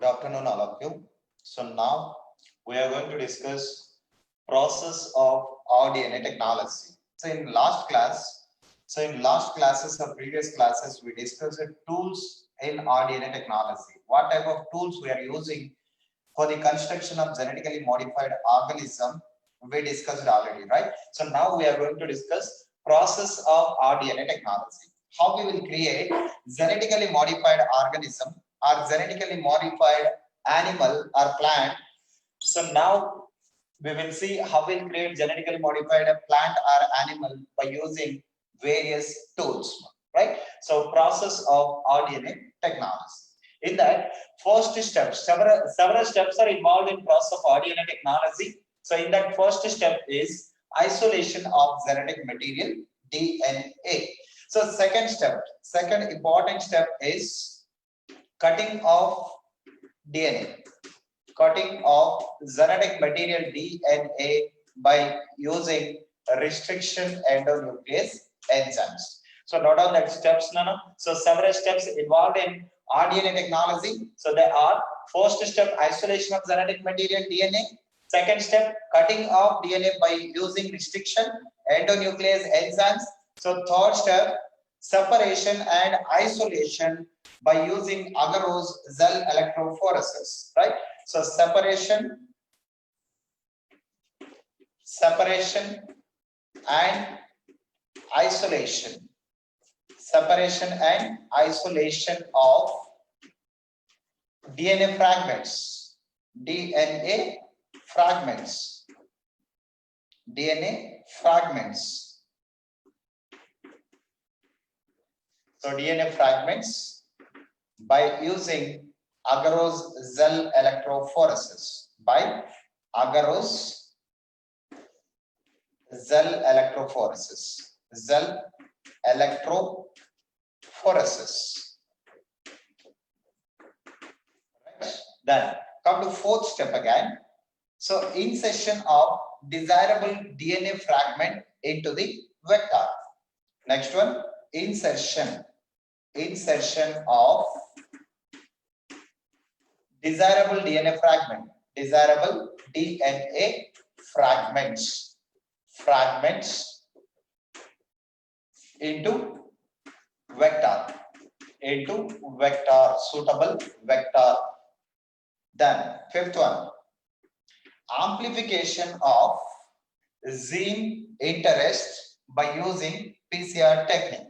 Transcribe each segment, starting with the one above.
Good afternoon, all of you. So now we are going to discuss process of RDNA technology. In last classes or previous classes, we discussed tools in RDNA technology. What type of tools we are using for the construction of genetically modified organism we discussed already, right? So now we are going to discuss process of RDNA technology. How we will create genetically modified organism or genetically modified animal or plant. So now we will see how we'll create genetically modified plant or animal by using various tools, right? So process of RDNA technology. In that first step, several steps are involved in process of RDNA technology. So in that first step is isolation of genetic material DNA. So second important step is cutting of DNA, cutting of genetic material DNA by using restriction endonuclease enzymes. So not all that steps, no. So several steps involved in RDNA technology. So there are first step isolation of genetic material DNA. Second step cutting of DNA by using restriction endonuclease enzymes. So third step separation and isolation by using agarose gel electrophoresis, right? So separation and isolation of DNA fragments, So DNA fragments by using agarose gel electrophoresis, gel electrophoresis. Then come to fourth step again. So insertion of desirable DNA fragment into the vector. Next one, insertion of desirable DNA fragments into vector, suitable vector. Then fifth one, amplification of gene interest by using PCR technique.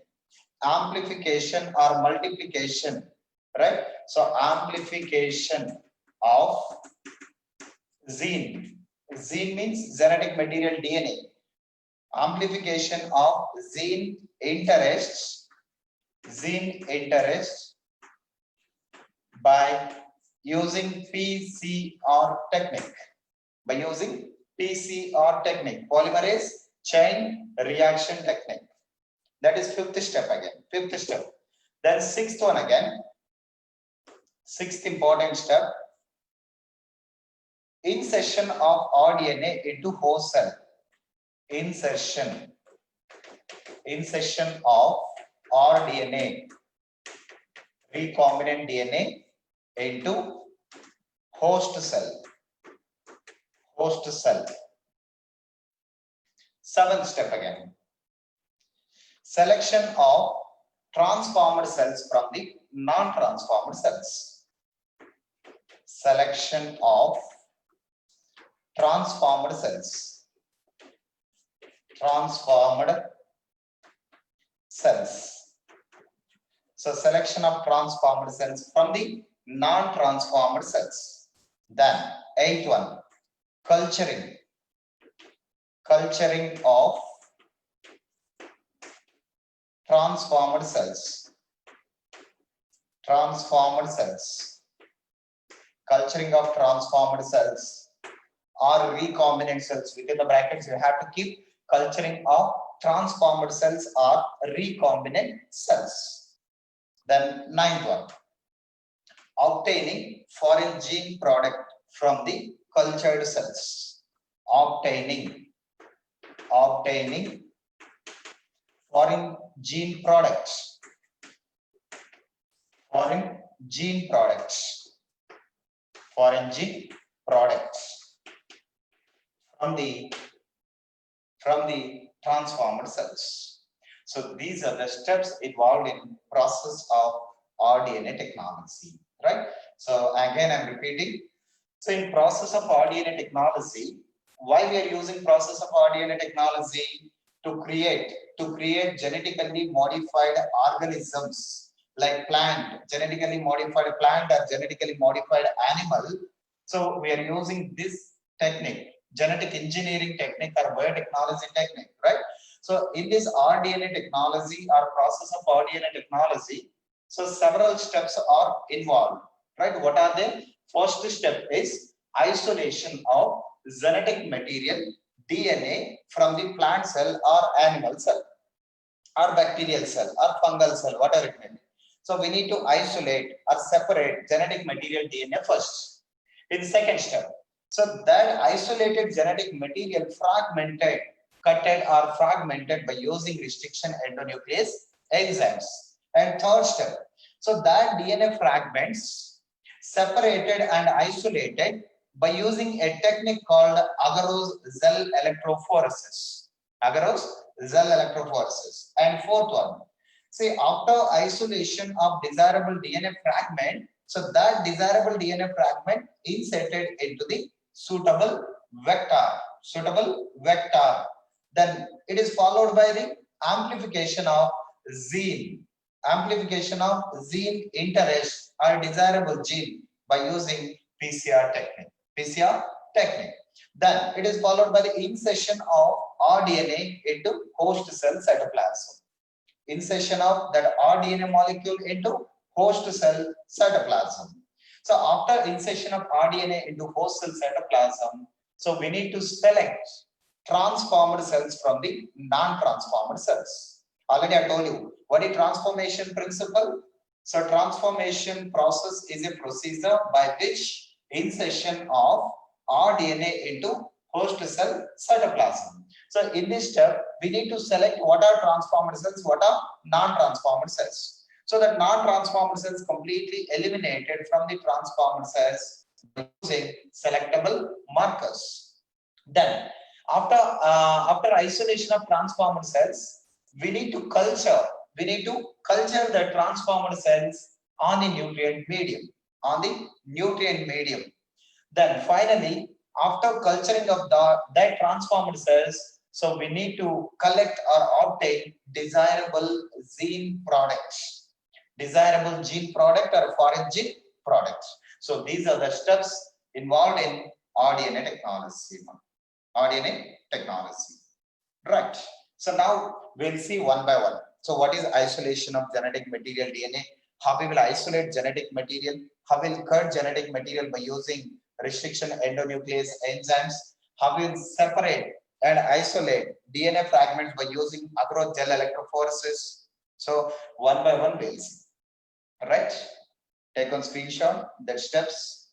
Amplification or multiplication, right? So amplification of gene means genetic material DNA. Amplification of gene interest by using PCR technique. Polymerase chain reaction technique. That is fifth step again. Then sixth one again. Sixth important step. Insertion of RDNA into host cell. Insertion of RDNA, recombinant DNA into host cell. Seventh step again. Selection of transformed cells from the non-transformed cells. Selection of transformed cells. So selection of transformed cells from the non-transformed cells. Then eighth one, culturing of transformed cells. Culturing of transformed cells or recombinant cells. Within the brackets, you have to keep culturing of transformed cells or recombinant cells. Then ninth one, obtaining foreign gene product from the cultured cells. Obtaining foreign gene products foreign gene products from the transformed cells. So these are the steps involved in process of rDNA technology, right? So again, I'm repeating. So in process of rDNA technology, why we are using process of rDNA technology? To create genetically modified organisms like genetically modified plant or genetically modified animal. So we are using this technique, genetic engineering technique or biotechnology technique, right? So in this rDNA technology or process of rDNA technology, so several steps are involved, right? What are they? First step is isolation of genetic material DNA from the plant cell or animal cell or bacterial cell or fungal cell, whatever it may be. So we need to isolate or separate genetic material DNA first. In second step, so that isolated genetic material cutted or fragmented by using restriction endonuclease enzymes. And third step, so that DNA fragments separated and isolated by using a technique called agarose gel electrophoresis. Agarose gel electrophoresis. And fourth one, see, after isolation of desirable DNA fragment, so that desirable DNA fragment inserted into the suitable vector. Then it is followed by the amplification of gene interest or desirable gene by using PCR technique. Then it is followed by the insertion of rDNA into host cell cytoplasm. Insertion of that rDNA molecule into host cell cytoplasm. So after insertion of rDNA into host cell cytoplasm, so we need to select transformed cells from the non-transformed cells. Already I told you what is transformation principle. So transformation process is a procedure by which insertion of rDNA into host cell cytoplasm. So in this step, we need to select what are transformed cells, what are non-transformed cells. So that non-transformed cells completely eliminated from the transformed cells using selectable markers. Then after isolation of transformed cells, we need to culture the transformed cells on the nutrient medium. Then finally, after culturing of that transformed cells, so we need to collect or obtain desirable gene product or foreign gene products. So these are the steps involved in rDNA technology. Right. So now we'll see one by one. So what is isolation of genetic material DNA? How we will isolate genetic material? How we'll cut genetic material by using restriction endonuclease enzymes? How we'll separate and isolate DNA fragments by using agarose gel electrophoresis? So one by one we'll see. Right? Take on screenshot the steps.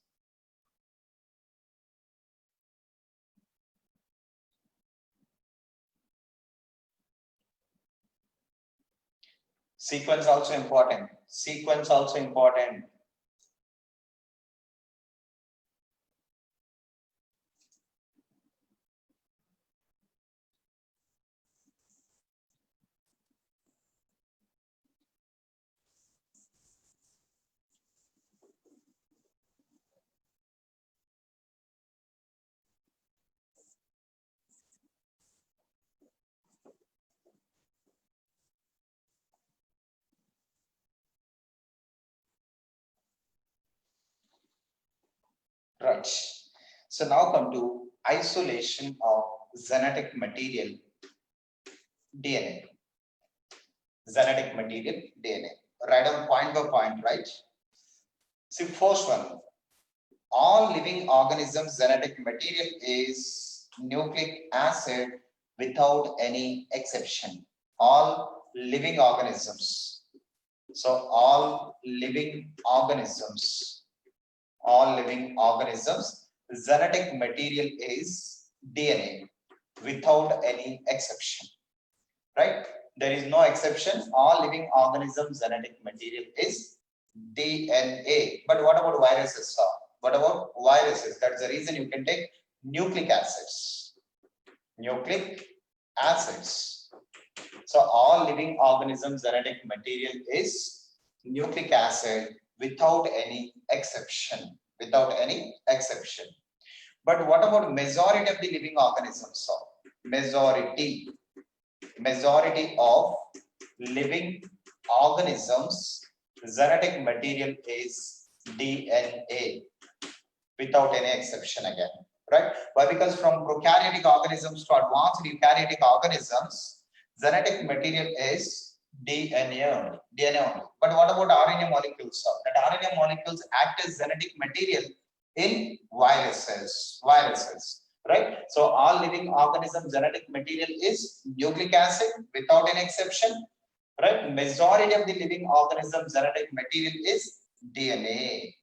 Sequence also important. Right. So now come to isolation of genetic material DNA. Write down point by point, right? See, first one. All living organisms' genetic material is nucleic acid without any exception. All living organisms. So all living organisms, genetic material is DNA without any exception, right? There is no exception. All living organisms genetic material is DNA. But what about viruses? What about viruses? That's the reason you can take nucleic acids. Nucleic acids. So all living organisms genetic material is nucleic acid without any exception. Without any exception. But what about majority of the living organisms? So majority of living organisms genetic material is DNA without any exception again, right? Why? Because from prokaryotic organisms to advanced eukaryotic organisms, genetic material is DNA only. But what about RNA molecules? That RNA molecules act as genetic material in viruses, right? So all living organism genetic material is nucleic acid without an exception, right? Majority of the living organism genetic material is DNA,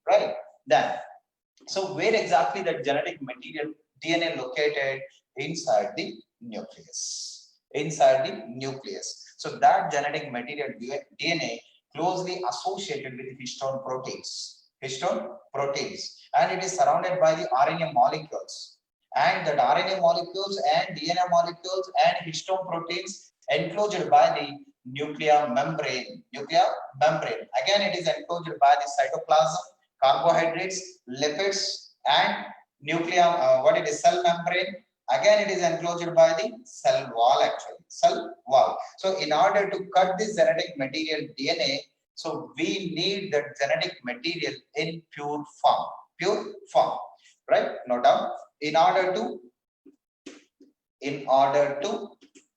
right? Then, so where exactly that genetic material DNA located? Inside the nucleus. Inside the nucleus. So that genetic material DNA closely associated with histone proteins. And it is surrounded by the RNA molecules. And that RNA molecules and DNA molecules and histone proteins enclosed by the nuclear membrane. Again, it is enclosed by the cytoplasm, carbohydrates, lipids, and nuclear. What it is? Cell membrane. Again, it is enclosed by the cell wall. Actually, cell wall. So, in order to cut this genetic material DNA, so we need that genetic material in pure form, right? Note down. In order to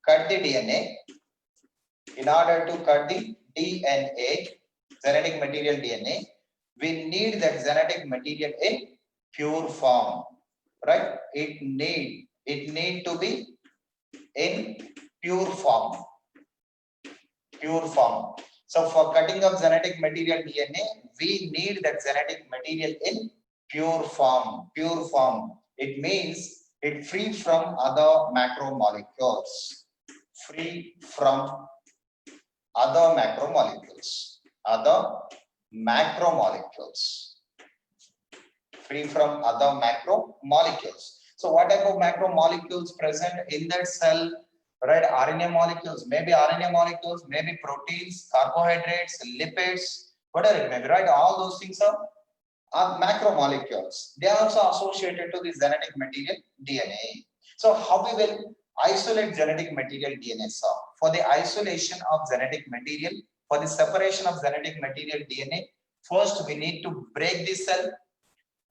cut the DNA, genetic material DNA, we need that genetic material in pure form, right? It need to be in pure form. So for cutting of genetic material DNA, we need that genetic material in pure form. It means it free from other macromolecules. Free from other macromolecules. So what type of macromolecules present in that cell? Right, RNA molecules, maybe proteins, carbohydrates, lipids, whatever it may be, right? All those things are macromolecules. They are also associated to the genetic material DNA. So how we will isolate genetic material DNA? So for the isolation of genetic material, for the separation of genetic material DNA, first we need to break the cell,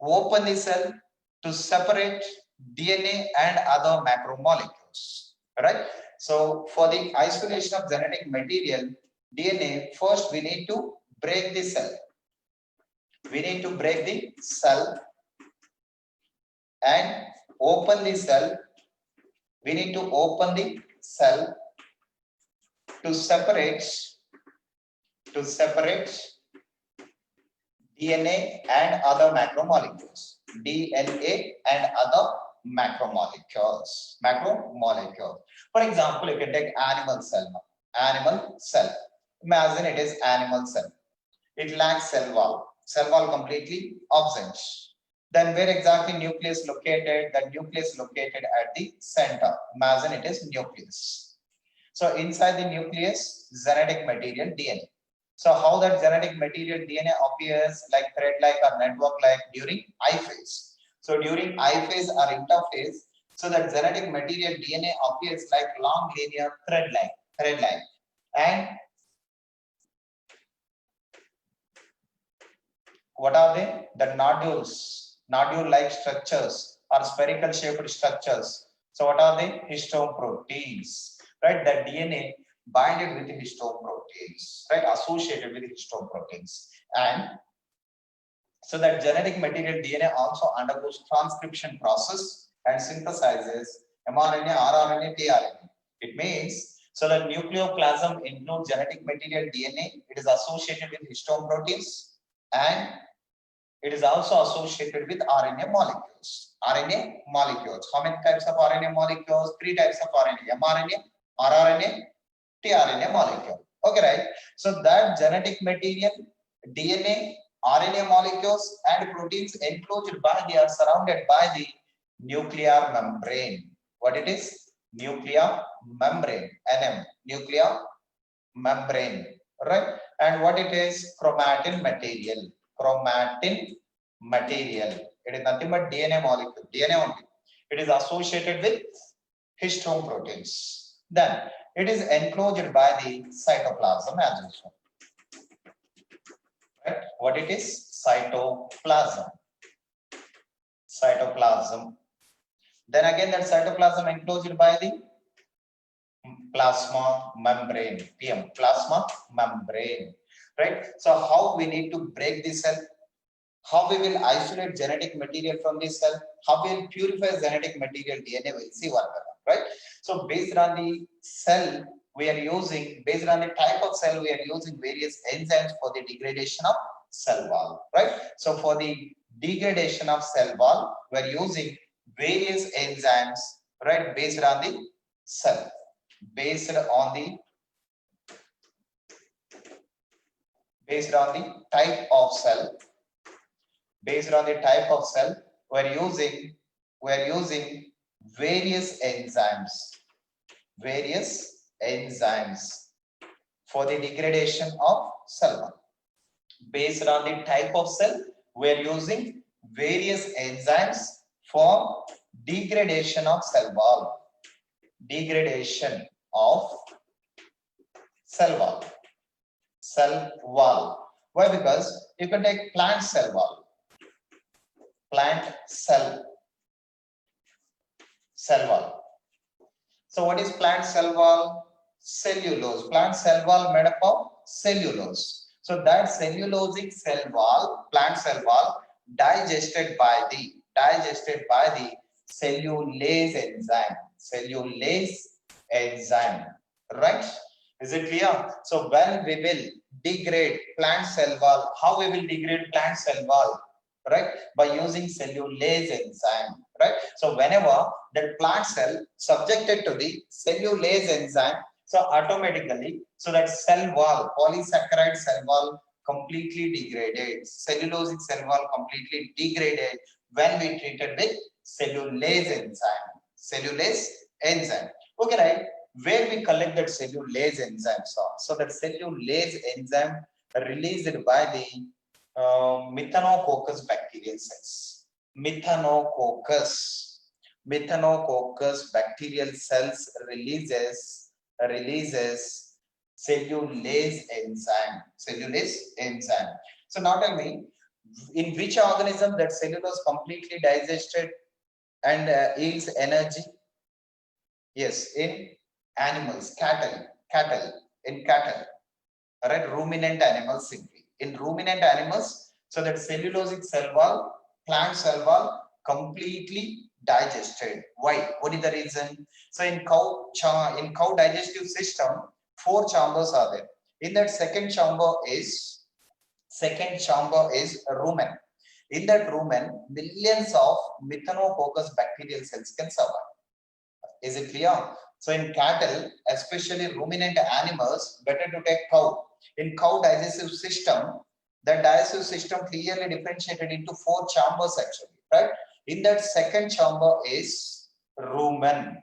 open the cell to separate DNA and other macromolecules. Right? So for the isolation of genetic material DNA, first we need to break the cell. And open the cell. We need to open the cell to separate DNA and other macromolecules. For example, you can take animal cell. Imagine it is animal cell. It lacks cell wall. Cell wall completely absent. Then where exactly nucleus located? That nucleus located at the center. Imagine it is nucleus. So inside the nucleus, genetic material DNA. So how that genetic material DNA appears like thread-like or network-like during I phase. So during I phase or interphase, so that genetic material DNA appears like long linear thread-like. And what are they? The nodule-like structures or spherical shaped structures. So what are they? Histone proteins, right? The DNA binded with histone proteins, right? Associated with histone proteins. And so that genetic material DNA also undergoes transcription process and synthesizes mRNA, rRNA, tRNA. It means so that nucleoplasm includes genetic material DNA. It is associated with histone proteins and it is also associated with RNA molecules. How many types of RNA molecules? 3 types of RNA: mRNA, rRNA, tRNA molecule. Okay, right? So that genetic material DNA RNA molecules and proteins enclosed by the are surrounded by the nuclear membrane. What it is? Nuclear membrane. NM. Nuclear membrane. Right? And what it is? Chromatin material. Chromatin material. It is nothing but DNA molecule. DNA only. It is associated with histone proteins. Then it is enclosed by the cytoplasm as usual. Right? What it is? Cytoplasm. Cytoplasm. Then again that cytoplasm enclosed by the plasma membrane. PM. Plasma membrane. Right? So how we need to break this cell? How we will isolate genetic material from this cell? How we will purify genetic material DNA? We'll see what right? So based on the cell we are using, based on the type of cell we are using various enzymes for the degradation of cell wall, right? So for the degradation of cell wall, we are using various enzymes, right? Based on the cell, based on the type of cell, based on the type of cell, we're using various enzymes for the degradation of cell wall. Based on the type of cell, we're using various enzymes for degradation of cell wall. Degradation of cell wall. Cell wall. Why? Because you can take plant cell wall. Plant cell wall. So what is plant cell wall? Cellulose. Plant cell wall made up of cellulose. So that cellulosic cell wall, plant cell wall, digested by the cellulase enzyme. Cellulase enzyme. Right? Is it clear? So when we will degrade plant cell wall, how we will degrade plant cell wall? Right? By using cellulase enzyme. Right? So whenever the plant cell subjected to the cellulase enzyme, so automatically, so that cell wall, polysaccharide cell wall completely degraded. Cellulosic cell wall completely degraded when we treated with cellulase enzyme. Cellulase enzyme. Okay, right? Where we collect that cellulase enzyme. So that cellulase enzyme released by the Methanococcus bacterial cells. Methanococcus bacterial cells releases cellulase enzyme. So now tell me, in which organism that cellulose completely digested and yields energy? Yes, in animals, cattle, right? Ruminant animals simply. In ruminant animals, so that cellulosic cell wall, plant cell wall completely digested. Why? What is the reason? So in cow digestive system, 4 chambers are there. In that second chamber is rumen. In that rumen, millions of Methanococcus bacterial cells can survive. Is it clear? So in cattle, especially ruminant animals, better to take cow. In cow digestive system, the digestive system clearly differentiated into 4 chambers actually, right? In that second chamber is rumen.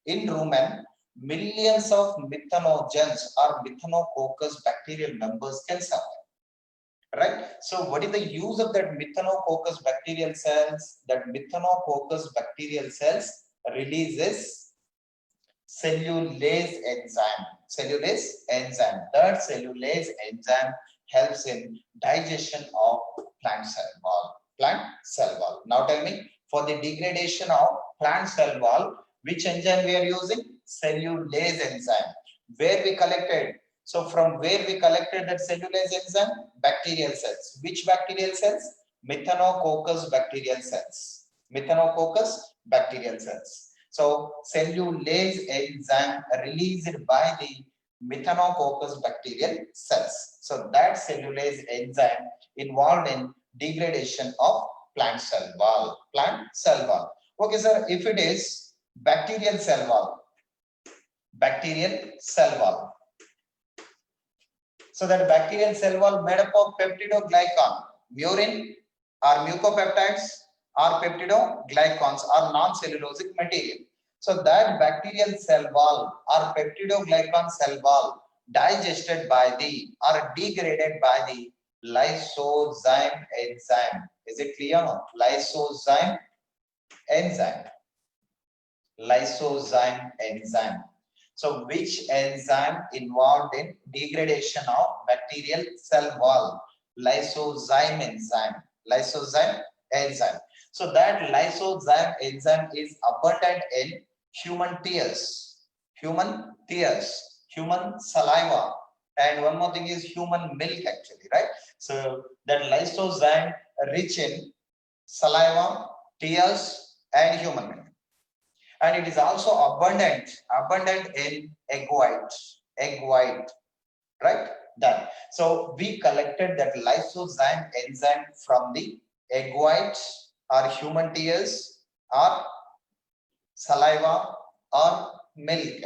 In rumen, millions of methanogens or Methanococcus bacterial members can survive. Right? So what is the use of that Methanococcus bacterial cells? That Methanococcus bacterial cells releases cellulase enzyme. That cellulase enzyme helps in digestion of plant cell wall. Now tell me, for the degradation of plant cell wall, which enzyme we are using? Cellulase enzyme. Where we collected? So from where we collected that cellulase enzyme? Bacterial cells. Which bacterial cells? Methanococcus bacterial cells. So cellulase enzyme released by the Methanococcus bacterial cells. So that cellulase enzyme involved in degradation of plant cell wall. Okay, sir, if it is bacterial cell wall. So that bacterial cell wall made up of peptidoglycan, murin or mucopeptides or peptidoglycans or non-cellulosic material. So that bacterial cell wall or peptidoglycan cell wall digested by the or degraded by the lysozyme enzyme. Is it clear? Lysozyme enzyme. Lysozyme enzyme. So which enzyme involved in degradation of bacterial cell wall? Lysozyme enzyme. Lysozyme enzyme. So that lysozyme enzyme is abundant in human tears, human saliva, and one more thing is human milk actually, right? So that lysozyme rich in saliva, tears, and human milk. And it is also abundant in egg white, right? Done. So we collected that lysozyme enzyme from the egg white or human tears or saliva or milk,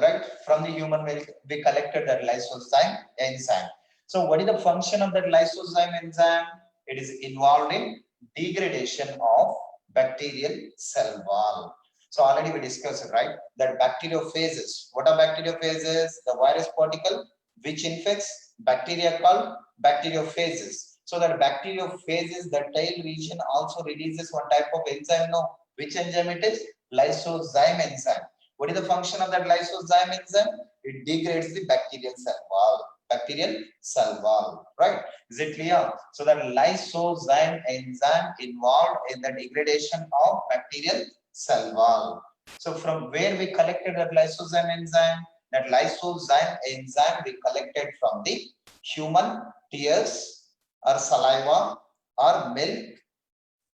right? From the human milk, we collected that lysozyme enzyme. So what is the function of that lysozyme enzyme? It is involved in degradation of bacterial cell wall. So already we discussed, right, that bacteriophages. What are bacteriophages? The virus particle which infects bacteria called bacteriophages. So that bacteriophages, the tail region also releases one type of enzyme. No, which enzyme it is? Lysozyme enzyme. What is the function of that lysozyme enzyme? It degrades the bacterial cell wall. Bacterial cell wall, right? Is it clear? So that lysozyme enzyme involved in the degradation of bacterial cell wall. So from where we collected that lysozyme enzyme? That lysozyme enzyme we collected from the human tears or saliva or milk,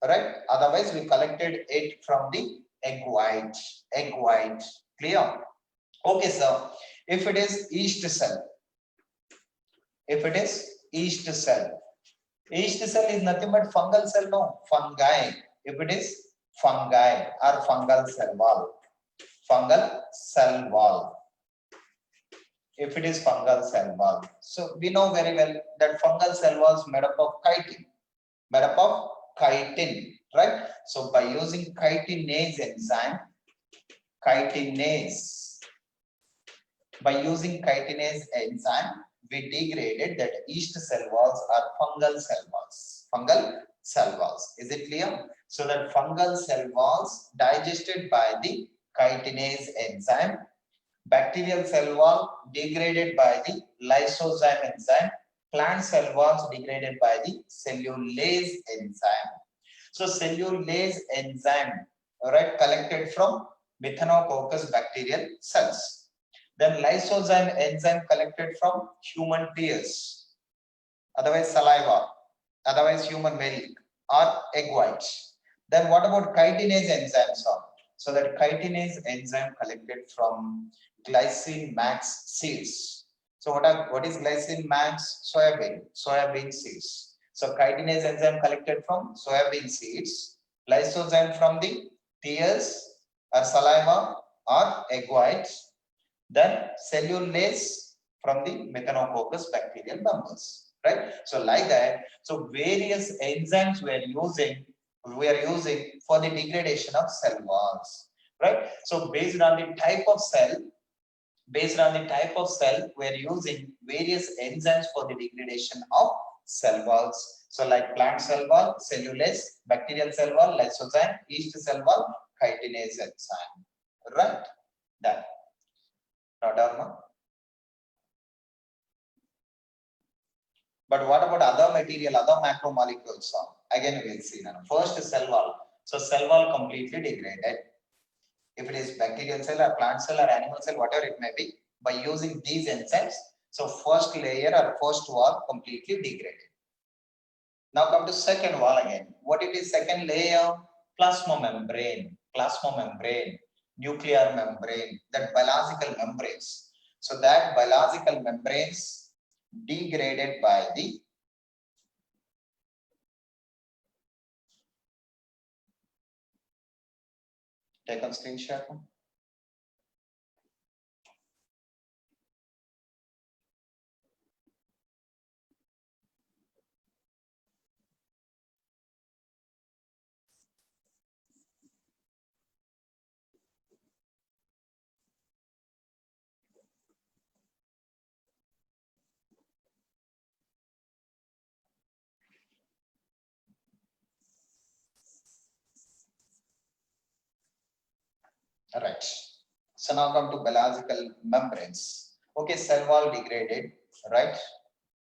right? Otherwise, we collected it from the egg white. Clear? Okay, sir. If it is yeast cell, yeast cell is nothing but fungal cell, no? Fungi. If it is fungi or fungal cell wall, if it is fungal cell wall. So we know very well that fungal cell wall is made up of chitin, right? So by using chitinase enzyme, we degraded that yeast cell walls are fungal cell walls. Is it clear? So that fungal cell walls digested by the chitinase enzyme, bacterial cell wall degraded by the lysozyme enzyme, plant cell walls degraded by the cellulase enzyme. So cellulase enzyme, right, collected from Methanococcus bacterial cells. Then lysozyme enzyme collected from human tears, otherwise saliva, otherwise human milk or egg whites. Then what about chitinase enzyme, sir? So that chitinase enzyme collected from glycine max seeds. So what is glycine max? Soybean seeds. So chitinase enzyme collected from soybean seeds, lysozyme from the tears or saliva or egg whites, then cellulase from the Methanococcus bacterial members, right? So like that, so various enzymes we are using for the degradation of cell walls, right? So based on the type of cell, we are using various enzymes for the degradation of cell walls. So like plant cell wall, cellulase, bacterial cell wall, lysozyme, yeast cell wall, chitinase enzyme, right? Done. Not done, no? But what about other material, other macromolecules? Again, we will see now. First, cell wall. So cell wall completely degraded. If it is bacterial cell or plant cell or animal cell, whatever it may be, by using these enzymes, so first layer or first wall completely degraded. Now come to second wall again. What it is second layer? Plasmamembrane, nuclear membrane, that biological membranes. So that biological membranes degraded by the take on screenshot. Right. So now come to biological membranes. Okay, cell wall degraded, right?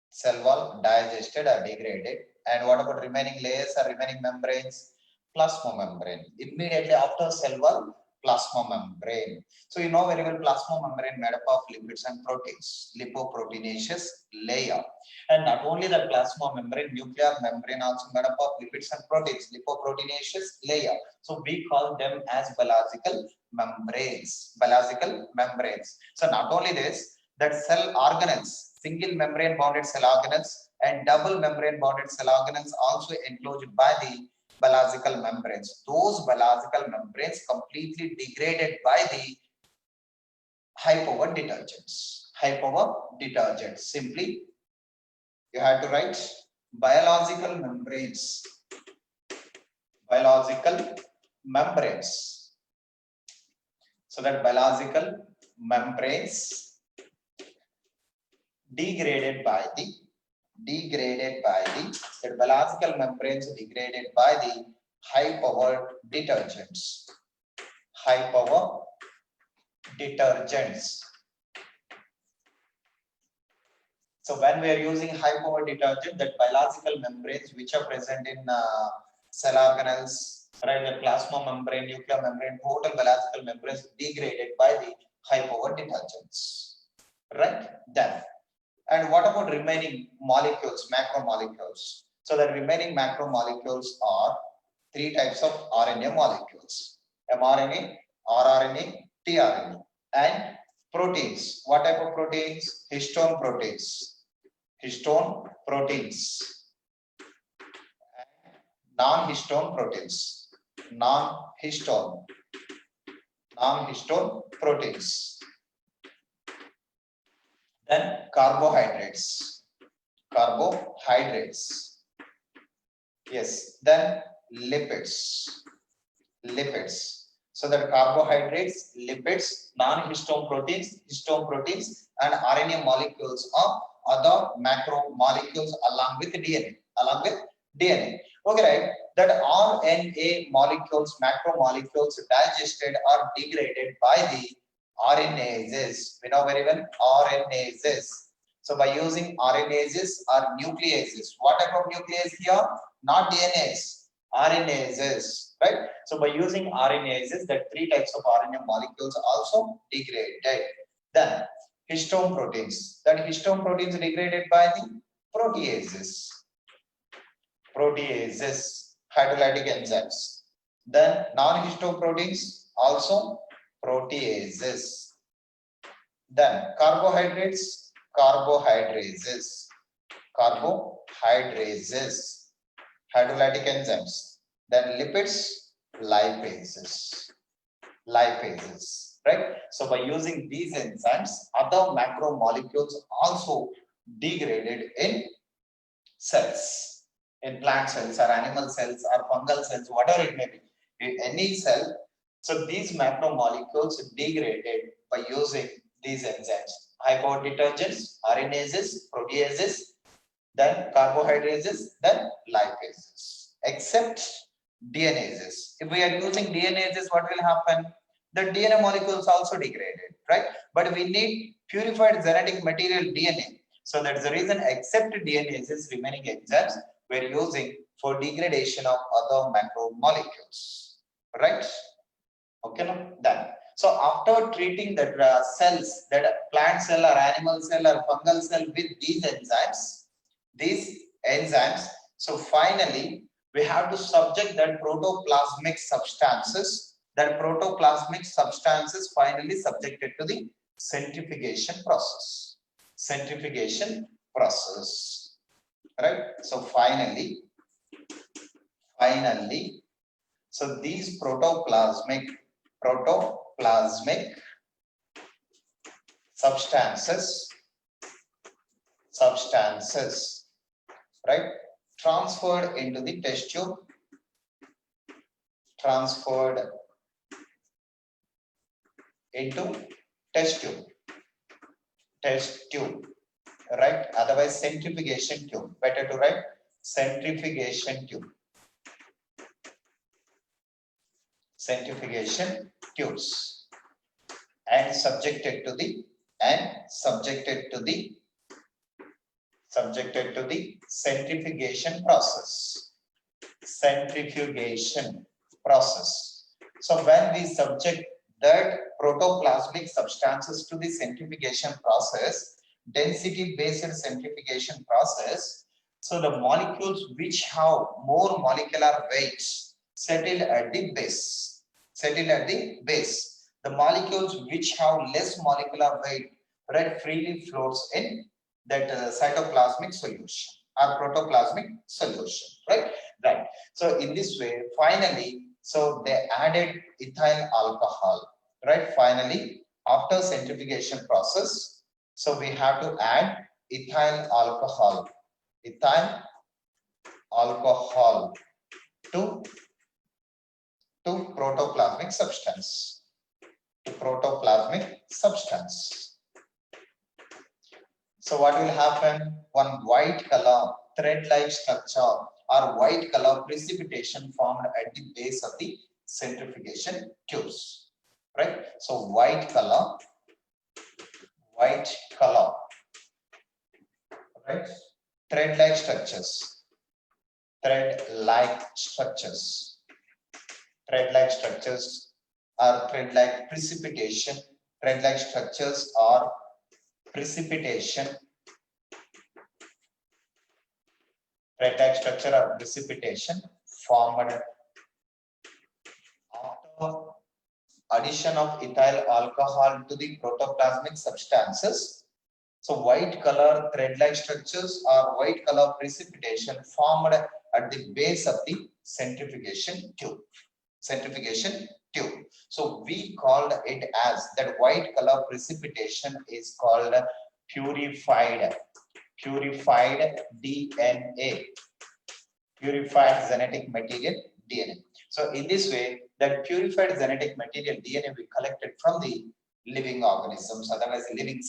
Cell wall digested or degraded. And what about remaining layers or remaining membranes? Plasma membrane. Immediately after cell wall, plasma membrane. So you know very well plasma membrane made up of lipids and proteins, lipoproteinaceous layer. And not only the plasma membrane, nuclear membrane also made up of lipids and proteins, lipoproteinaceous layer. So we call them as biological membranes. Biological membranes. So not only this, that cell organelles, single membrane bonded cell organelles and double membrane bonded cell organelles also enclosed by the biological membranes. Those biological membranes completely degraded by the high power detergents. High power detergents. Simply, you have to write biological membranes. Biological membranes. So that biological membranes degraded by the biological membranes degraded by the high powered detergents. High power detergents. So when we are using high power detergent, that biological membranes which are present in cell organelles, right, the plasma membrane, nuclear membrane, total biological membranes degraded by the high power detergents. Right? Then, and what about remaining molecules, macromolecules? So the remaining macromolecules are three types of RNA molecules: mRNA, rRNA, tRNA, and proteins. What type of proteins? Histone proteins. Histone proteins. Non-histone proteins. Non-histone proteins. Then carbohydrates. Yes. Then lipids. So that carbohydrates, lipids, non-histone proteins, histone proteins, and RNA molecules are other macromolecules along with DNA. Okay, right? That RNA molecules, macromolecules digested or degraded by the RNases. We know very well RNases. So by using RNases or nucleases, what type of nuclease here? Not DNAs, RNases, right? So by using RNases, that three types of RNA molecules also degraded. Then histone proteins. That histone proteins degraded by the proteases. Hydrolytic enzymes. Then non-histone proteins also proteases. Then carbohydrates, carbohydrases, hydrolytic enzymes. Then lipids, lipases, right? So by using these enzymes, other macromolecules also degraded in cells, in plant cells or animal cells or fungal cells, whatever it may be, in any cell. So these macromolecules degraded by using these enzymes: high power detergents, RNases, proteases, then carbohydrases, then lipases, except DNases. If we are using DNases, what will happen? The DNA molecules also degraded, right? But we need purified genetic material DNA. So that's the reason, except DNases, remaining enzymes we're using for degradation of other macromolecules, right? Okay, no? Done. So after treating the cells, that plant cell or animal cell or fungal cell with these enzymes, so finally we have to subject that protoplasmic substances, finally subjected to the centrifugation process. Right? So finally, so these protoplasmic substances, right, transferred into the test tube, test tube, right? Otherwise centrifugation tube. Better to write centrifugation tube. centrifugation tubes and subjected to the centrifugation process. So when we subject that protoplasmic substances to the centrifugation process, density based centrifugation process, so the molecules which have more molecular weights settle at the base. The molecules which have less molecular weight, right, freely floats in that cytoplasmic solution or protoplasmic solution, right? So in this way, finally, so they added ethyl alcohol, right? Finally, after centrifugation process, so we have to add ethyl alcohol to protoplasmic substance. So what will happen? One white color thread-like structure or white color precipitation formed at the base of the centrifugation tubes, right? So white color, right? Thread-like structures or thread-like precipitation. Thread-like structures are precipitation. Thread-like structure or precipitation formed after addition of ethyl alcohol to the protoplasmic substances. So white color thread-like structures or white color precipitation formed at the base of the centrifugation tube. So we called it as that white color precipitation is called purified DNA, purified genetic material DNA. So in this way, that purified genetic material DNA we collected from the living organisms, otherwise living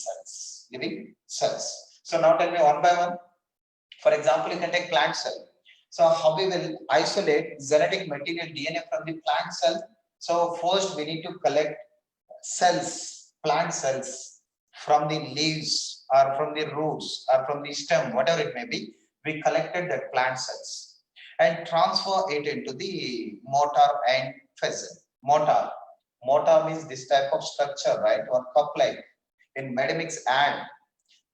cells. So now tell me one by one. For example, you can take plant cell. So how we will isolate genetic material DNA from the plant cell? So first we need to collect plant cells from the leaves or from the roots or from the stem, whatever it may be. We collected the plant cells and transfer it into the mortar and pestle. Mortar means this type of structure, right? Or cup-like. In Medimix ad,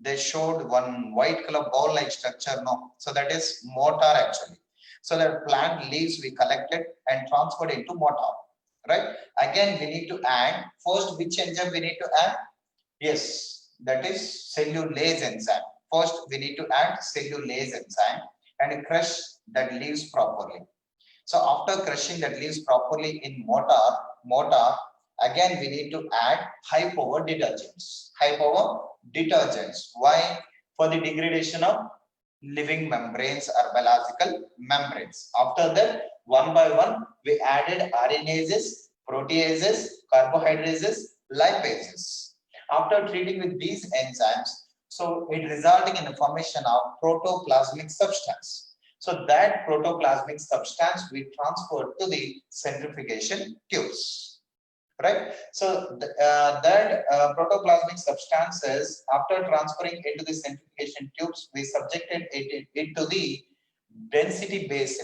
they showed one white color ball-like structure. No, so that is mortar actually. So the plant leaves we collected and transferred into mortar, right? Again, we need to add first which enzyme we need to add? Yes, that is cellulase enzyme. First, we need to add cellulase enzyme and crush that leaves properly. So after crushing that leaves properly in mortar, again we need to add high power detergents. Why? For the degradation of living membranes or biological membranes. After that, one by one, we added RNases, proteases, carbohydrases, lipases. After treating with these enzymes, so it resulting in the formation of protoplasmic substance. So that protoplasmic substance we transferred to the centrifugation tubes, right? So that protoplasmic substances, after transferring into the centrifugation tubes, we subjected it to the density based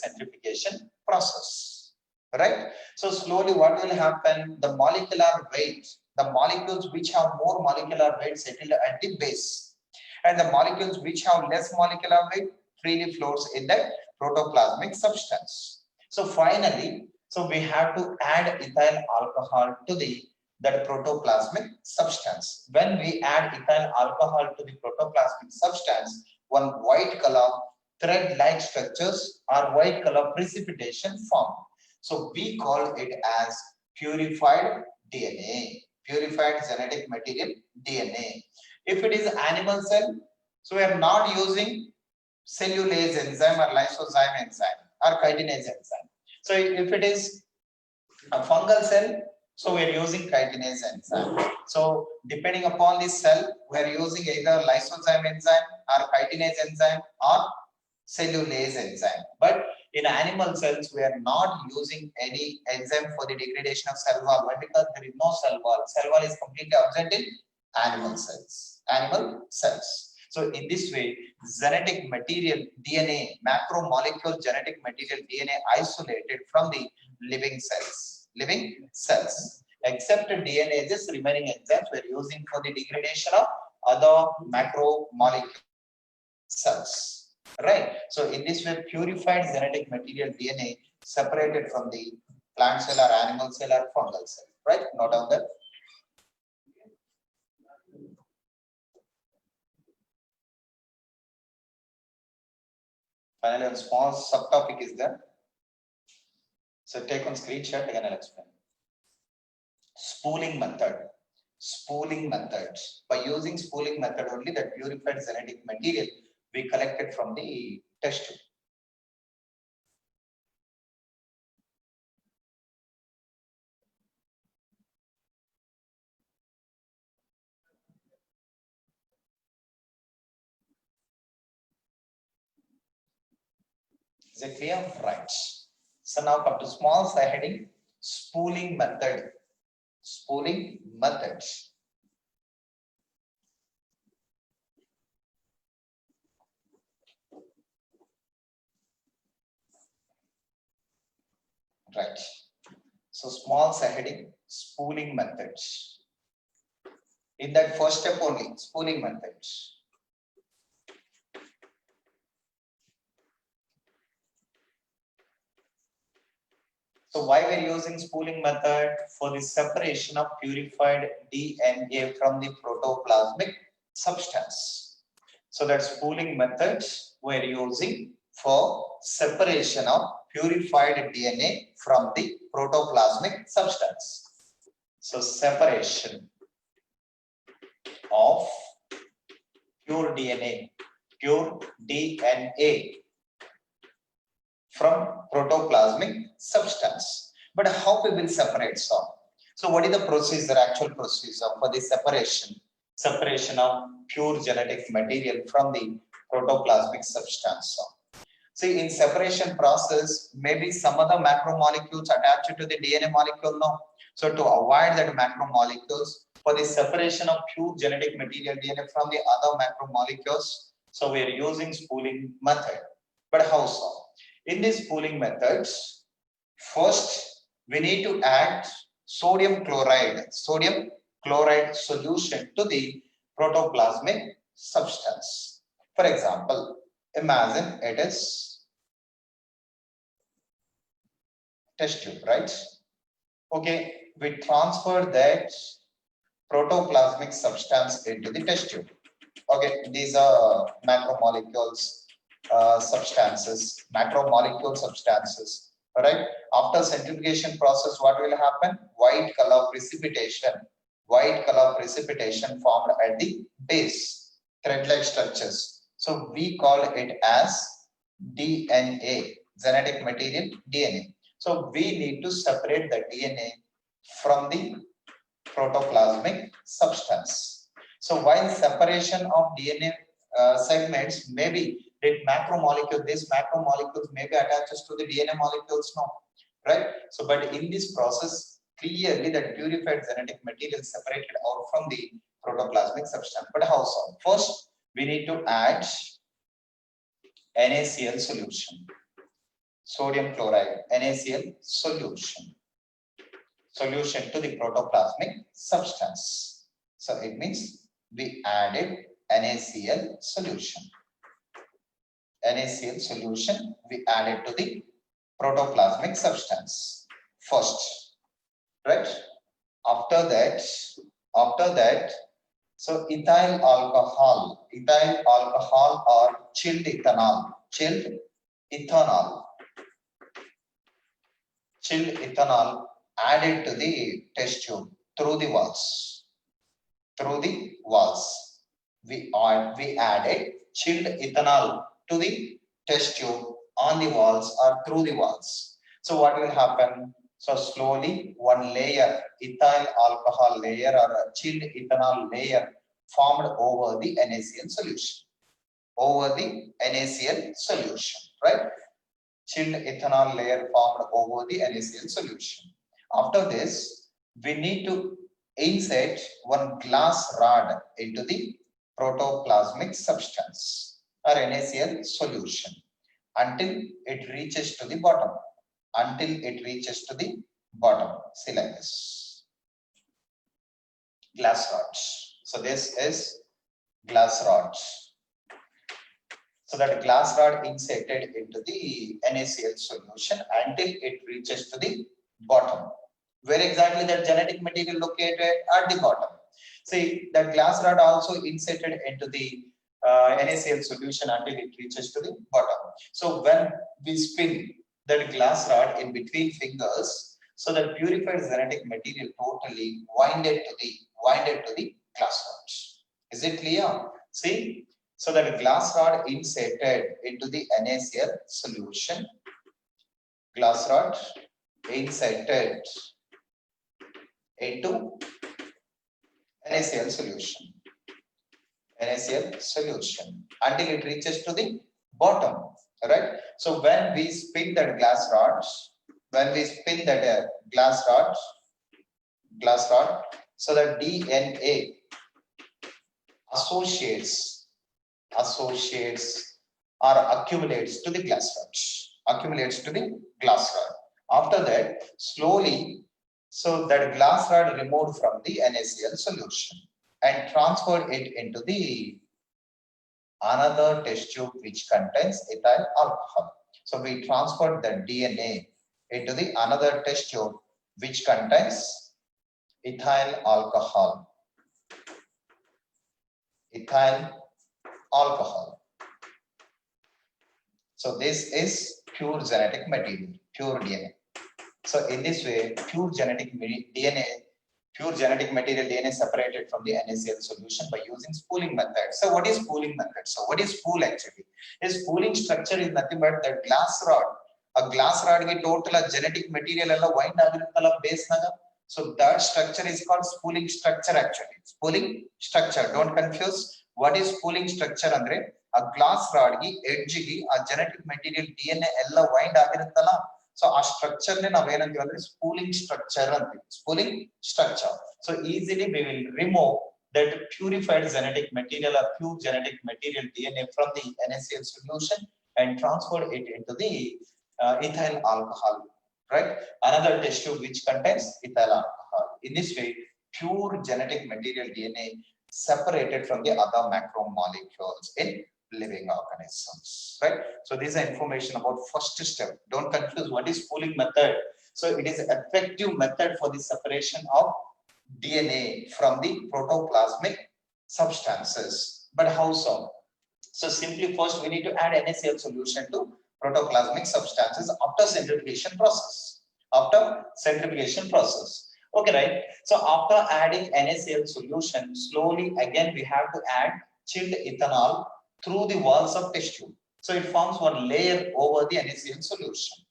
centrifugation process, right? So slowly what will happen? The molecular weight, the molecules which have more molecular weight settle at the base, and the molecules which have less molecular weight freely floats in that protoplasmic substance. So finally, so we have to add ethyl alcohol to that protoplasmic substance. When we add ethyl alcohol to the protoplasmic substance, one white color thread-like structures or white color precipitation form. So we call it as purified DNA, purified genetic material DNA. If it is animal cell, so we are not using cellulase enzyme or lysozyme enzyme or chitinase enzyme. So if it is a fungal cell, so we are using chitinase enzyme. So depending upon this cell, we are using either lysozyme enzyme or chitinase enzyme or cellulase enzyme. But In animal cells, we are not using any enzyme for the degradation of cell wall. Why? Because there is no cell wall. Cell wall is completely absent in animal cells. Animal cells. So in this way, genetic material DNA, macromolecule genetic material DNA isolated from the living cells. Living cells. Except DNA, just remaining enzymes we are using for the degradation of other macromolecule cells. Right. So in this way, purified genetic material DNA separated from the plant cell or animal cell or fungal cell. Right. Note down that. Finally, a small subtopic is there. So take one screenshot, again I'll explain. Spooling method. Spooling methods. By using spooling method only, that purified genetic material we collected from the test tube. Is it clear? Right. So now come to small heading, spooling method. Spooling methods. Right. So small heading, spooling methods. In that first step only, spooling methods. So why we're using spooling method? For the separation of purified DNA from the protoplasmic substance. So that spooling methods we're using for separation of purified DNA from the protoplasmic substance. So separation of pure DNA from protoplasmic substance. But how we will separate some? So what is the procedure, actual procedure for the separation of pure genetic material from the protoplasmic substance? See, in separation process, maybe some other macromolecules attached to the DNA molecule, no. So to avoid that macromolecules, for the separation of pure genetic material DNA from the other macromolecules, so we are using spooling method. But how so? In these spooling methods, first we need to add sodium chloride solution to the protoplasmic substance. For example, imagine it is test tube, right? Okay, we transfer that protoplasmic substance into the test tube. Okay, these are macromolecules substances, macromolecule substances. All right. After centrifugation process, what will happen? White color precipitation formed at the base, thread-like structures. So we call it as DNA, genetic material DNA. So we need to separate the DNA from the protoplasmic substance. So while separation of DNA segments may be these macromolecules may be attached to the DNA molecules now, right? So, but in this process, clearly that purified genetic material separated out from the protoplasmic substance. But how so? First, we need to add NaCl solution, sodium chloride, NaCl solution to the protoplasmic substance. So it means we added NaCl solution. NaCl solution we added to the protoplasmic substance first, right? After that, so ethyl alcohol or chilled ethanol added to the test tube through the walls. We added chilled ethanol to the test tube on the walls or through the walls. So what will happen? So slowly one layer, ethyl alcohol layer or a chilled ethanol layer formed over the NaCl solution. Right? chilled ethanol layer formed over the NaCl solution. After this, we need to insert one glass rod into the protoplasmic substance or NaCl solution until it reaches to the bottom. Until it reaches to the bottom. See like this. Glass rods. So this is glass rods. So that glass rod inserted into the NaCl solution until it reaches to the bottom. Where exactly that genetic material located? At the bottom. See, that glass rod also inserted into the NaCl solution until it reaches to the bottom. So when we spin that glass rod in between fingers, so that purified genetic material totally winded to the glass rods. Is it clear? See, so that glass rod inserted into the NaCl solution, glass rod inserted into NaCl solution until it reaches to the bottom, right? So when we spin that glass rod, so the DNA associates or accumulates to the glass rod. After that, slowly, so that glass rod removed from the NaCl solution and transferred it into the another test tube which contains ethyl alcohol. So we transferred the DNA into the another test tube which contains ethyl alcohol. So this is pure genetic material, pure DNA. So in this way, pure genetic material DNA separated from the NaCl solution by using spooling method. So what is spooling method? So what is spool actually? A spooling structure is nothing but the glass rod. A glass rod ki total genetic material alla wind agiruttala base naga. So that structure is called spooling structure actually. Spooling structure. Don't confuse. What is spooling structure andre? A glass rod ki edge ki a genetic material DNA alla wind agiruttala. So our structure ne navenantivandre spooling structure ante. Spooling structure. So easily we will remove that purified genetic material or pure genetic material DNA from the NaCl solution and transfer it into the ethyl alcohol, right? Another test tube which contains ethyl alcohol. In this way, pure genetic material DNA separated from the other macromolecules in living organisms, right? So this is information about first step. Don't confuse what is spooling method. So it is effective method for the separation of DNA from the protoplasmic substances. But how so? So simply first we need to add NaCl solution to protoplasmic substances after centrifugation process. Okay, right? So after adding NaCl solution, slowly again we have to add chilled ethanol through the walls of test tube. So it forms one layer over the NaCl solution.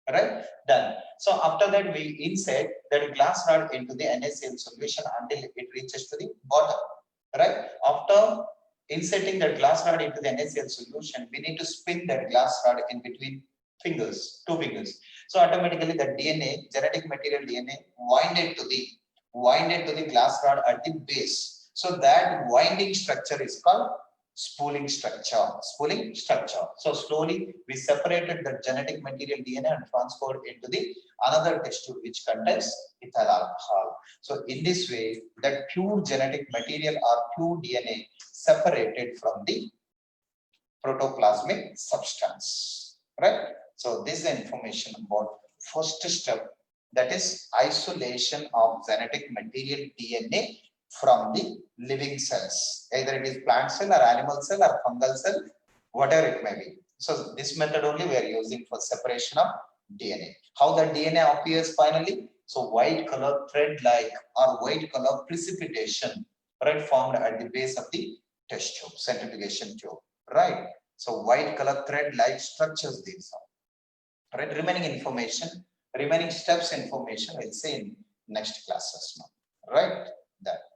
Right? Done. So after that, we insert that glass rod into the NaCl solution until it reaches to the bottom. Right? After inserting that glass rod into the NaCl solution, we need to spin that glass rod in between fingers, two fingers. So automatically the DNA, genetic material DNA, winded to the glass rod at the base. So that winding structure is called spooling structure. So slowly we separated the genetic material DNA and transferred into the another test tube which contains ethyl alcohol. So in this way, that pure genetic material or pure DNA separated from the protoplasmic substance, right? So this is the information about first step, that is isolation of genetic material DNA from the living cells, either it is plant cell or animal cell or fungal cell, whatever it may be. So this method only we are using for separation of DNA. How the DNA appears finally? So white color thread-like or white color precipitation, right, formed at the base of the test tube, centrifugation tube, right? So white color thread-like structures these are. Right? Remaining steps information we'll see in next classes now. Right? That.